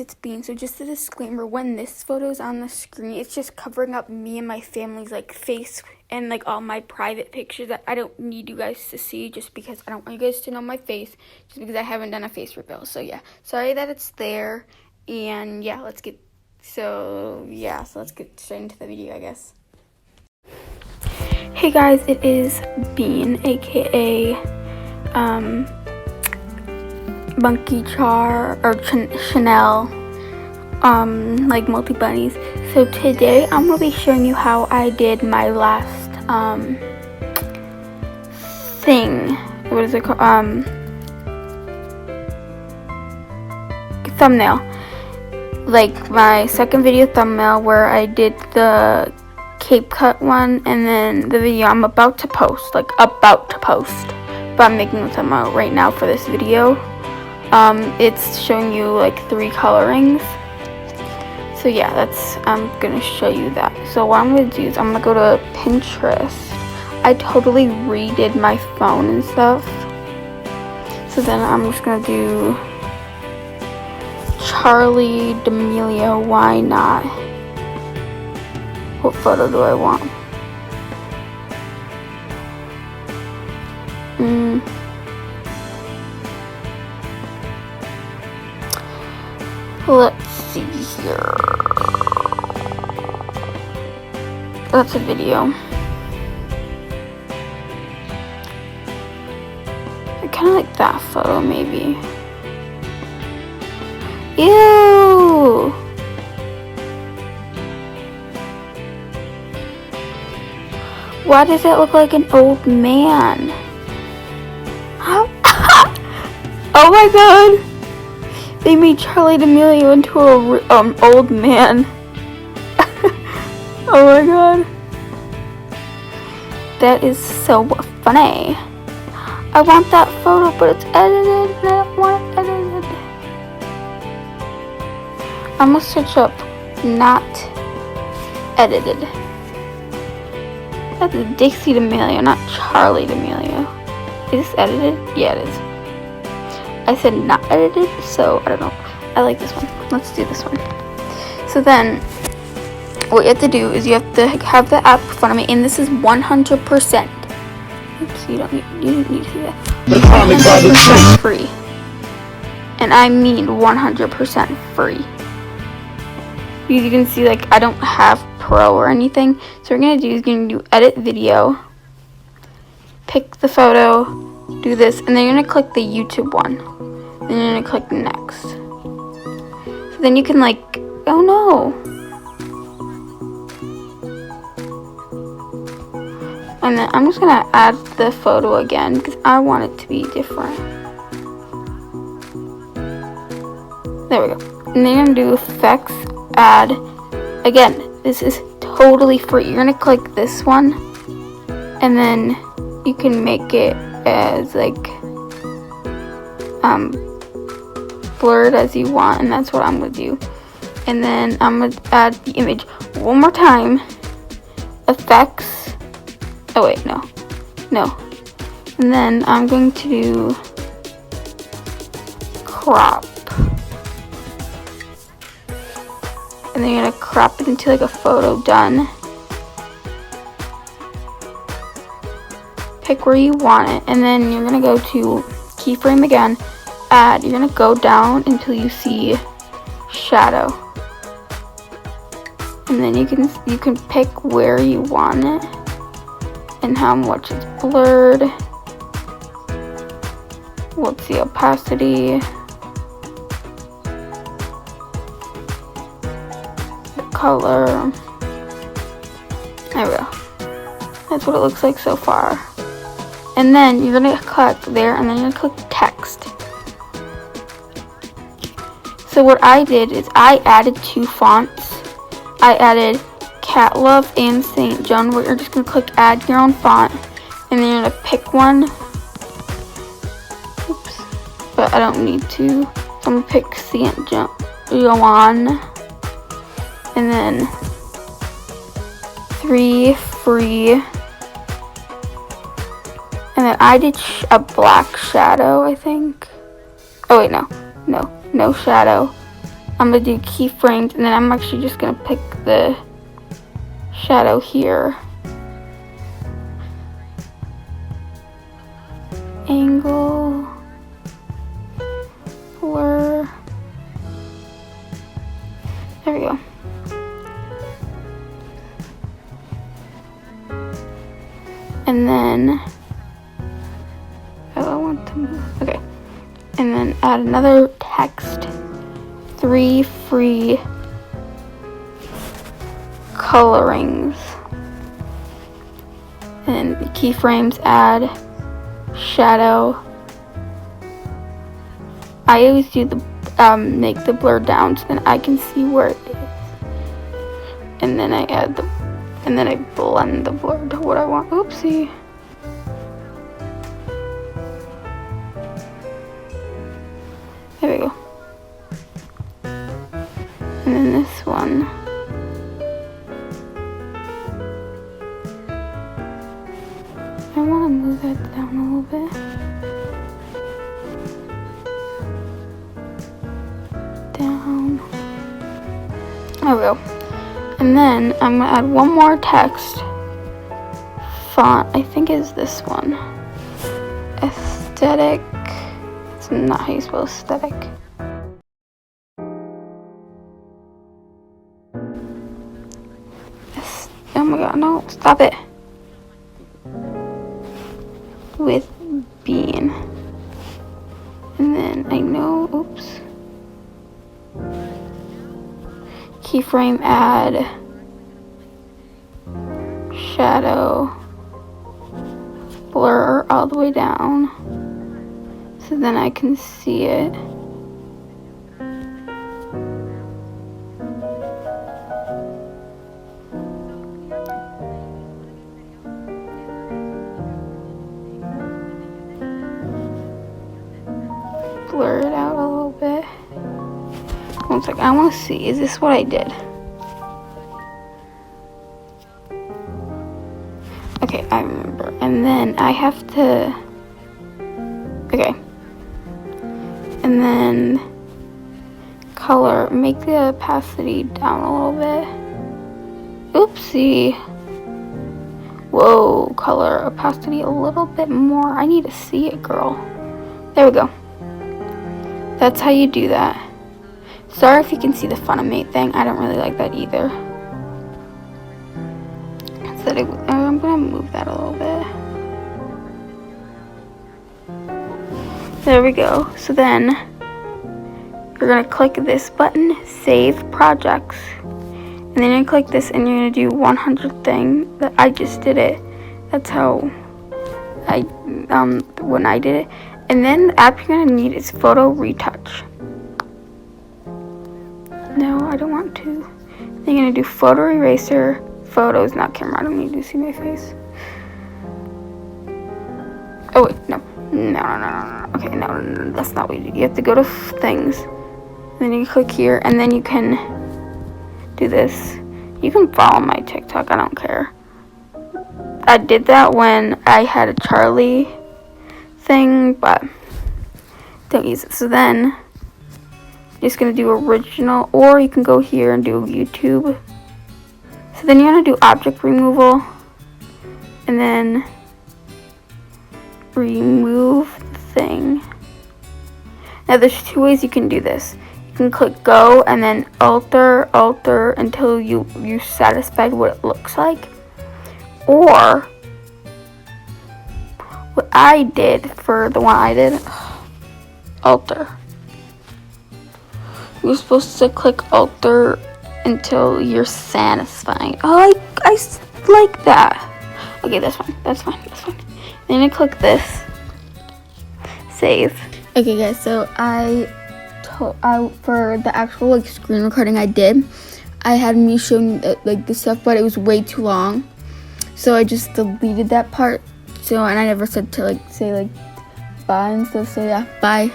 it's Bean. So just a disclaimer, when this photo is on the screen, it's just covering up me and my family's like face and like all my private pictures that I don't need you guys to see, just because I don't want you guys to know my face, just because I haven't done a face reveal. So yeah, sorry that it's there. And yeah, let's get straight into the video, I guess. Hey guys, it is Bean, aka Monkey Char or Chanel, like multi bunnies. So today I'm gonna be showing you how I did my last thing. What is it called? Thumbnail. Like my second video thumbnail where I did the cape cut one, and then the video I'm about to post. But I'm making the thumbnail right now for this video. It's showing you like 3 colorings. So yeah, I'm gonna show you that. So what I'm gonna do is I'm gonna go to Pinterest. I totally redid my phone and stuff. So then I'm just gonna do Charli D'Amelio, why not? What photo do I want? Let's see here. That's a video. I kind of like that photo, maybe. Ew! Why does it look like an old man? Oh my god! They made Charli D'Amelio into a old man. Oh my god. That is so funny. I want that photo, but it's edited, and I don't want it edited. I'm gonna search up not edited. That's Dixie D'Amelio, not Charli D'Amelio. Is this edited? Yeah, it is. I said not edited, so I don't know. I like this one. Let's do this one. So then, what you have to do is you have to have the app in front of me, and this is 100%. Oops, you don't need to see that. 100% free. And I mean 100% free. You can see, like, I don't have Pro or anything. So what we're going to do is going to do edit video, pick the photo, do this, and then you're going to click the YouTube one. Then you're going to click next. So then you can, like, oh no. And then I'm just going to add the photo again because I want it to be different. There we go. And then you're going to do effects, add. Again, this is totally free. You're going to click this one. And then you can make it as, like, blurred as you want, and that's what I'm gonna do. And then I'm gonna add the image one more time. Effects. Oh wait, no. And then I'm going to do crop. And then you're gonna crop it into like a photo. Done. Pick where you want it, and then you're gonna go to keyframe again. Add. You're gonna go down until you see shadow, and then you can pick where you want it and how much it's blurred. What's the opacity? The color. There we go. That's what it looks like so far. And then you're gonna click there, and then you're gonna click text. So what I did is I added 2 fonts. I added Cat Love and St. John, where you're just going to click add your own font. And then you're going to pick one. Oops. But I don't need to. So I'm going to pick St. John. And then 3 free. And then I did a black shadow, I think. Oh wait, no shadow. I'm gonna do keyframes, and then I'm actually just gonna pick the shadow here. Angle, blur. There we go. And then, oh, I want to move. Okay. And then add another text. 3 free colorings. And the keyframes, add shadow. I always do the make the blur down so then I can see where it is. And then I add the, and then I blend the blur to what I want. Oopsie. There we go. And then this one. I want to move that down a little bit. Down. There we go. And then I'm going to add one more text. Font, I think is this one. Aesthetic. It's not how you spell aesthetic. Oh my god, no, stop it. With bean. And then I know, oops. Keyframe, add shadow, blur all the way down so then I can see it. Blur it out a little bit. One second, I want to see, is this what I did? Okay, I remember. And then I have to, okay. And then color, make the opacity down a little bit. Oopsie. Whoa, color opacity a little bit more. I need to see it, girl. There we go. That's how you do that. Sorry if you can see the Funimate thing. I don't really like that either. I'm gonna move that a little bit. There we go. So then you're gonna click this button, Save Projects. And then you click this and you're gonna do 100 thing. That I just did it. That's how I when I did it. And then the app you're gonna need is Photo Retouch. No, I don't want to. Then you're gonna do Photo Eraser, Photos, not camera. I don't need to see my face. Oh wait, no. Okay, no, that's not what you do. You have to go to things. Then you click here, and then you can do this. You can follow my TikTok, I don't care. I did that when I had a Charlie thing, but don't use it. So then you're just gonna do original, or you can go here and do YouTube. So then you're gonna do object removal, and then remove the thing. Now there's two ways you can do this. You can click go and then alter until you're satisfied what it looks like. Or what I did for the one I did, alter. You're supposed to click alter until you're satisfied. Oh, I like that. Okay, that's fine. Then you click this, save. Okay guys, so I for the actual like screen recording I did, I had me showing like this stuff, but it was way too long, so I just deleted that part. So and I never said to like say like bye and stuff. So yeah, bye.